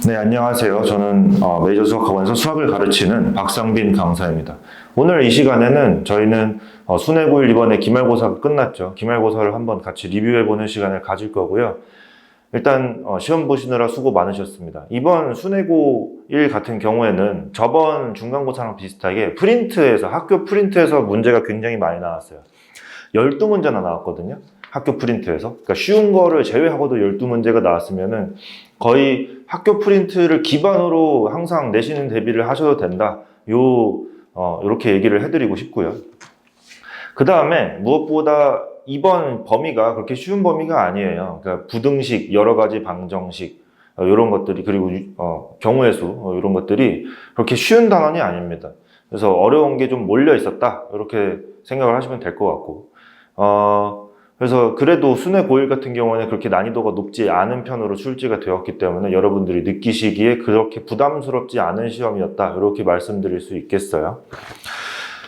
네, 안녕하세요. 저는 메이저 수학학원에서 수학을 가르치는 박상빈 강사입니다. 오늘 이 시간에는 저희는 수뇌고1 이번에 기말고사가 끝났죠. 기말고사를 한번 같이 리뷰해보는 시간을 가질 거고요. 일단 시험 보시느라 수고 많으셨습니다. 이번 수뇌고 1 같은 경우에는 저번 중간고사랑 비슷하게 학교 프린트에서 문제가 굉장히 많이 나왔어요. 12문제나 나왔거든요. 학교 프린트에서. 그러니까 쉬운 거를 제외하고도 12문제가 나왔으면은 거의 학교 프린트를 기반으로 항상 내시는 대비를 하셔도 된다. 이렇게 얘기를 해드리고 싶고요. 그 다음에 무엇보다 이번 범위가 그렇게 쉬운 범위가 아니에요. 그러니까 부등식, 여러 가지 방정식, 이런 것들이, 그리고 경우의 수, 이런 것들이 그렇게 쉬운 단원이 아닙니다. 그래서 어려운 게 좀 몰려 있었다. 이렇게 생각을 하시면 될 것 같고. 그래서 그래도 수뇌 고1 같은 경우는 그렇게 난이도가 높지 않은 편으로 출제가 되었기 때문에 여러분들이 느끼시기에 그렇게 부담스럽지 않은 시험이었다. 이렇게 말씀드릴 수 있겠어요.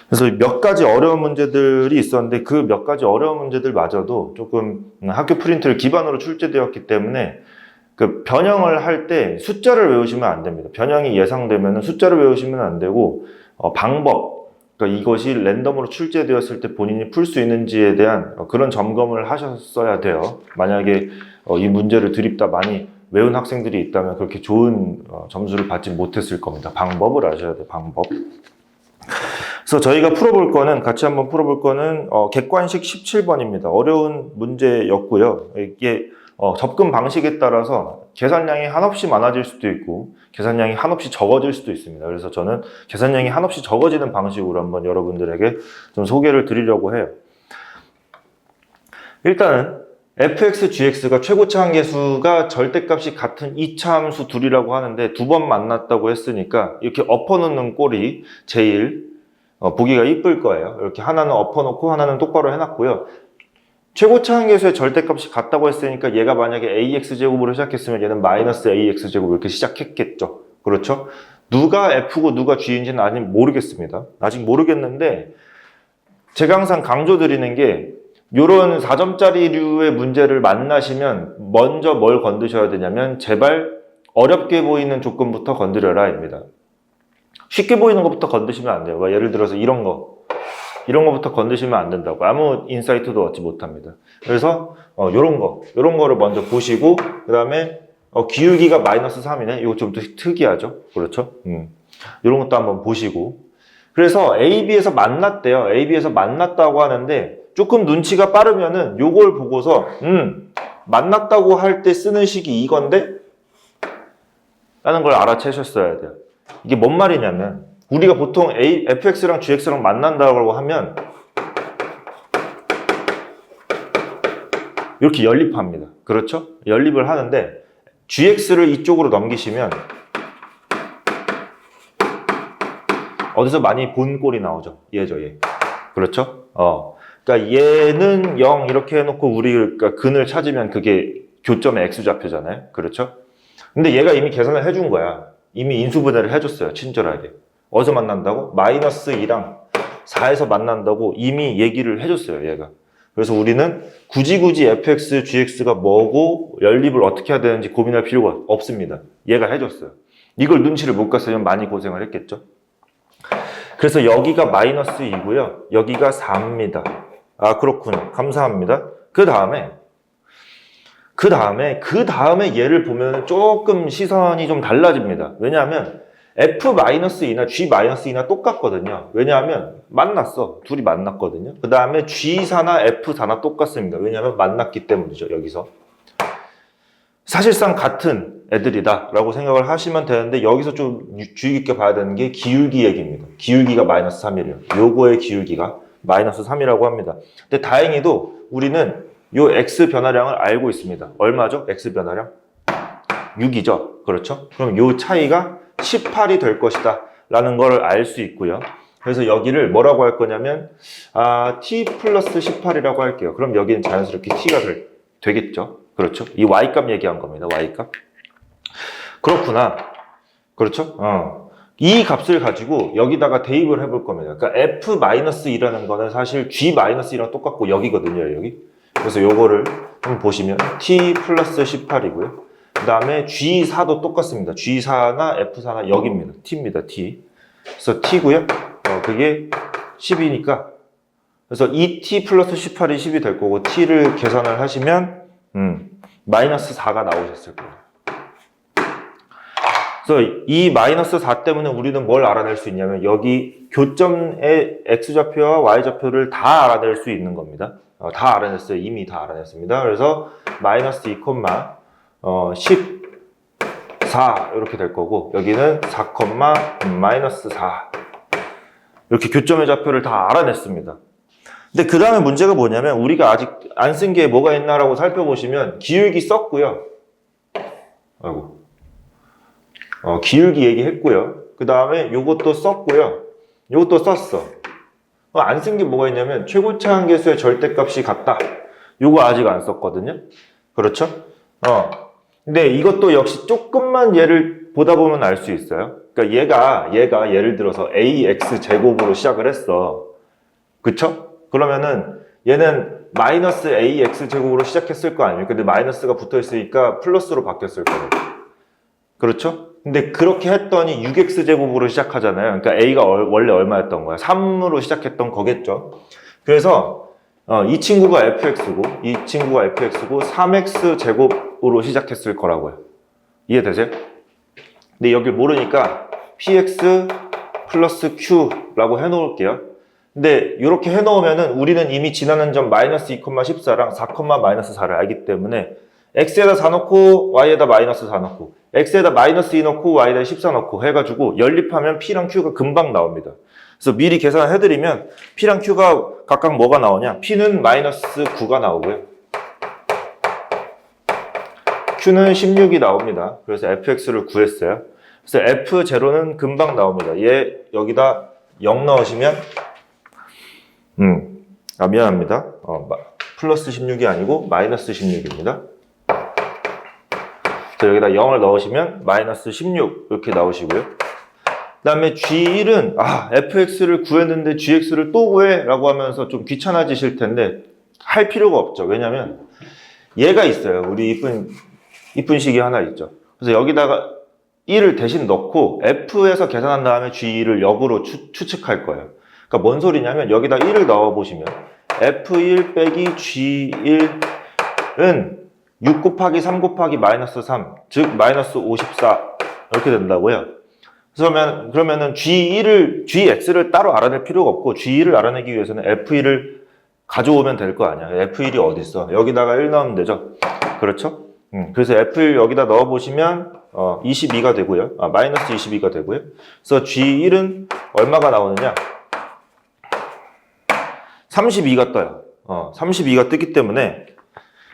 그래서 몇 가지 어려운 문제들이 있었는데 그 몇 가지 어려운 문제들마저도 조금 학교 프린트를 기반으로 출제되었기 때문에 그 변형을 할 때 숫자를 외우시면 안 됩니다. 변형이 예상되면 숫자를 외우시면 안 되고 방법, 그러니까 이것이 랜덤으로 출제되었을 때 본인이 풀 수 있는지에 대한 그런 점검을 하셨어야 돼요. 만약에 이 문제를 드립다 많이 외운 학생들이 있다면 그렇게 좋은 점수를 받지 못했을 겁니다. 방법을 아셔야 돼요. 방법. 그래서 저희가 같이 한번 풀어볼 거는 객관식 17번입니다. 어려운 문제였고요. 이게 접근 방식에 따라서 계산량이 한없이 많아질 수도 있고 계산량이 한없이 적어질 수도 있습니다. 그래서 저는 계산량이 한없이 적어지는 방식으로 한번 여러분들에게 좀 소개를 드리려고 해요. 일단은 fx, gx가 최고차 한계수가 절대값이 같은 이차 함수 둘이라고 하는데 두 번 만났다고 했으니까 이렇게 엎어놓는 꼴이 제일 보기가 이쁠 거예요. 이렇게 하나는 엎어놓고 하나는 똑바로 해놨고요. 최고차 한계수의 절대값이 같다고 했으니까 얘가 만약에 ax제곱으로 시작했으면 얘는 마이너스 ax제곱 이렇게 시작했겠죠. 그렇죠? 누가 f고 누가 g인지는 아직 모르겠습니다. 아직 모르겠는데 제가 항상 강조드리는 게 이런 4점짜리류의 문제를 만나시면 먼저 뭘 건드셔야 되냐면 제발 어렵게 보이는 조건부터 건드려라입니다. 쉽게 보이는 것부터 건드시면 안 돼요. 예를 들어서 이런 거부터 건드시면 안 된다고. 아무 인사이트도 얻지 못합니다. 그래서 요런 거를 먼저 보시고 그 다음에 기울기가 마이너스 3이네. 이거 좀 특이하죠? 그렇죠? 요런 것도 한번 보시고 그래서 AB에서 만났대요. AB에서 만났다고 하는데 조금 눈치가 빠르면은 요걸 보고서 만났다고 할 때 쓰는 식이 이건데 라는 걸 알아채셨어야 돼요. 이게 뭔 말이냐면 우리가 보통 fx랑 gx랑 만난다고 하면 이렇게 연립합니다. 그렇죠? 연립을 하는데 gx를 이쪽으로 넘기시면 어디서 많이 본 꼴이 나오죠. 얘죠, 얘. 그렇죠? 그러니까 얘는 0 이렇게 해놓고 우리가 근을 찾으면 그게 교점의 x좌표잖아요. 그렇죠? 근데 얘가 이미 계산을 해준 거야. 이미 인수분해를 해줬어요. 친절하게. 어디서 만난다고? 마이너스 2랑 4에서 만난다고 이미 얘기를 해줬어요. 얘가. 그래서 우리는 굳이 fx, gx가 뭐고 연립을 어떻게 해야 되는지 고민할 필요가 없습니다. 얘가 해줬어요. 이걸 눈치를 못 갔으면 많이 고생을 했겠죠. 그래서 여기가 마이너스 2고요. 여기가 4입니다. 아, 그렇군요. 감사합니다. 그 다음에 얘를 보면 조금 시선이 좀 달라집니다. 왜냐하면 f-2나 g-2나 똑같거든요. 왜냐하면 둘이 만났거든요. 그 다음에 g4나 f4나 똑같습니다. 왜냐하면 만났기 때문이죠. 여기서 사실상 같은 애들이다 라고 생각을 하시면 되는데 여기서 좀 주의 깊게 봐야 되는 게 기울기 얘기입니다. 기울기가 마이너스 3이래요. 요거의 기울기가 마이너스 3이라고 합니다. 근데 다행히도 우리는 요 x 변화량을 알고 있습니다. 얼마죠? x 변화량? 6이죠. 그렇죠? 그럼 요 차이가 18이 될 것이다 라는 걸 알 수 있고요. 그래서 여기를 뭐라고 할 거냐면 t 플러스 18이라고 할게요. 그럼 여기는 자연스럽게 t가 되겠죠. 그렇죠? 이 y값 얘기한 겁니다. y값. 그렇구나. 그렇죠? 이 값을 가지고 여기다가 대입을 해볼 겁니다. 그러니까 f-2라는 거는 사실 g-2랑 똑같고 여기거든요. 여기. 그래서 요거를 한번 보시면 t 플러스 18이고요. 그 다음에 G4도 똑같습니다. G4나 F4나 여기입니다. T입니다. T. 그래서 T고요. 그게 10이니까 그래서 2T 플러스 18이 10이 될 거고 T를 계산을 하시면 마이너스 4가 나오셨을 거예요. 그래서 이 마이너스 4 때문에 우리는 뭘 알아낼 수 있냐면 여기 교점의 X좌표와 Y좌표를 다 알아낼 수 있는 겁니다. 다 알아냈어요. 이미 다 알아냈습니다. 그래서 마이너스 2, 14 이렇게 될 거고 여기는 4, 마이너스 4 이렇게 교점의 좌표를 다 알아냈습니다. 근데 그 다음에 문제가 뭐냐면 우리가 아직 안 쓴 게 뭐가 있나라고 살펴보시면 기울기 썼고요. 아이고. 기울기 얘기했고요. 그 다음에 요것도 썼고요. 요것도 썼어. 안 쓴 게 뭐가 있냐면 최고차 한계수의 절대값이 같다. 요거 아직 안 썼거든요. 그렇죠? 근데 이것도 역시 조금만 얘를 보다 보면 알 수 있어요. 그러니까 얘가 예를 들어서 ax 제곱으로 시작을 했어. 그쵸? 그러면은 얘는 마이너스 ax 제곱으로 시작했을 거 아니에요. 근데 마이너스가 붙어 있으니까 플러스로 바뀌었을 거고. 그렇죠? 근데 그렇게 했더니 6x 제곱으로 시작하잖아요. 그러니까 a가 원래 얼마였던 거야? 3으로 시작했던 거겠죠. 그래서 이 친구가 fx고 이 친구가 fx고 3x 제곱으로 시작했을 거라고요. 이해되세요? 근데 여길 모르니까 px 플러스 q라고 해놓을게요. 근데 이렇게 해놓으면은 우리는 이미 지나는 점 마이너스 2, 14랑 4, 마이너스 4를 알기 때문에 x에다 4 넣고 y에다 마이너스 4 넣고 x에다 마이너스 2 넣고 y에다 14 넣고 해가지고 연립하면 p랑 q가 금방 나옵니다. 그래서 미리 계산해드리면 p랑 q가 각각 뭐가 나오냐? p는 마이너스 9가 나오고요. q는 16이 나옵니다. 그래서 fx를 구했어요. 그래서 f0는 금방 나옵니다. 얘 여기다 0 넣으시면 미안합니다. 플러스 16이 아니고 마이너스 16입니다. 그래서 여기다 0을 넣으시면 마이너스 16 이렇게 나오시고요. 그 다음에 G1은 fx를 구했는데 gx를 또 구해 라고 하면서 좀 귀찮아지실 텐데 할 필요가 없죠. 왜냐면 얘가 있어요. 우리 이쁜 식이 하나 있죠. 그래서 여기다가 1을 대신 넣고 f에서 계산한 다음에 G1을 역으로 추측할 거예요. 그러니까 뭔 소리냐면 여기다 1을 넣어보시면 f1 빼기 G1은 6 곱하기 3 곱하기 마이너스 3, 즉 마이너스 54 이렇게 된다고요. 그러면은 gx를 따로 알아낼 필요가 없고 G1을 알아내기 위해서는 f1을 가져오면 될 거 아니야. f1이 어디 있어? 여기다가 1 넣으면 되죠. 그렇죠? 그래서 f1 여기다 넣어보시면 22가 되고요. 마이너스 22가 되고요. 그래서 G1은 얼마가 나오느냐? 32가 떠요. 32가 뜨기 때문에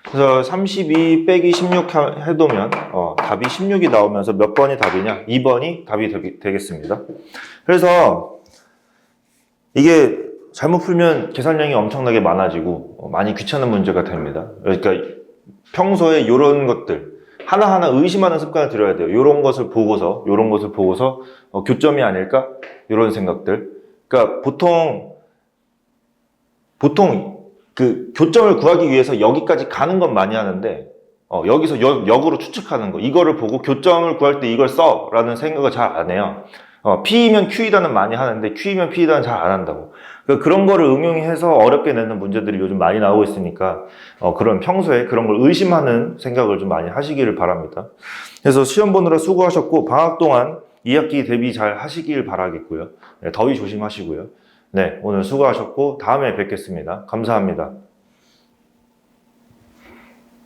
그래서 32 빼기 16 해두면 답이 16이 나오면서 몇 번이 답이냐? 2번이 답이 되겠습니다. 그래서 이게 잘못 풀면 계산량이 엄청나게 많아지고 많이 귀찮은 문제가 됩니다. 그러니까 평소에 이런 것들 하나하나 의심하는 습관을 들여야 돼요. 이런 것을 보고서 교점이 아닐까? 이런 생각들. 그러니까 보통 그 교점을 구하기 위해서 여기까지 가는 건 많이 하는데 여기서 역으로 추측하는 거 이거를 보고 교점을 구할 때 이걸 써 라는 생각을 잘 안 해요. P이면 Q이다는 많이 하는데 Q이면 P이다는 잘 안 한다고. 그러니까 그런 거를 응용해서 어렵게 내는 문제들이 요즘 많이 나오고 있으니까 그런 평소에 그런 걸 의심하는 생각을 좀 많이 하시기를 바랍니다. 그래서 시험 보느라 수고하셨고 방학 동안 2학기 대비 잘 하시길 바라겠고요. 네, 더위 조심하시고요. 네, 오늘 수고하셨고 다음에 뵙겠습니다. 감사합니다.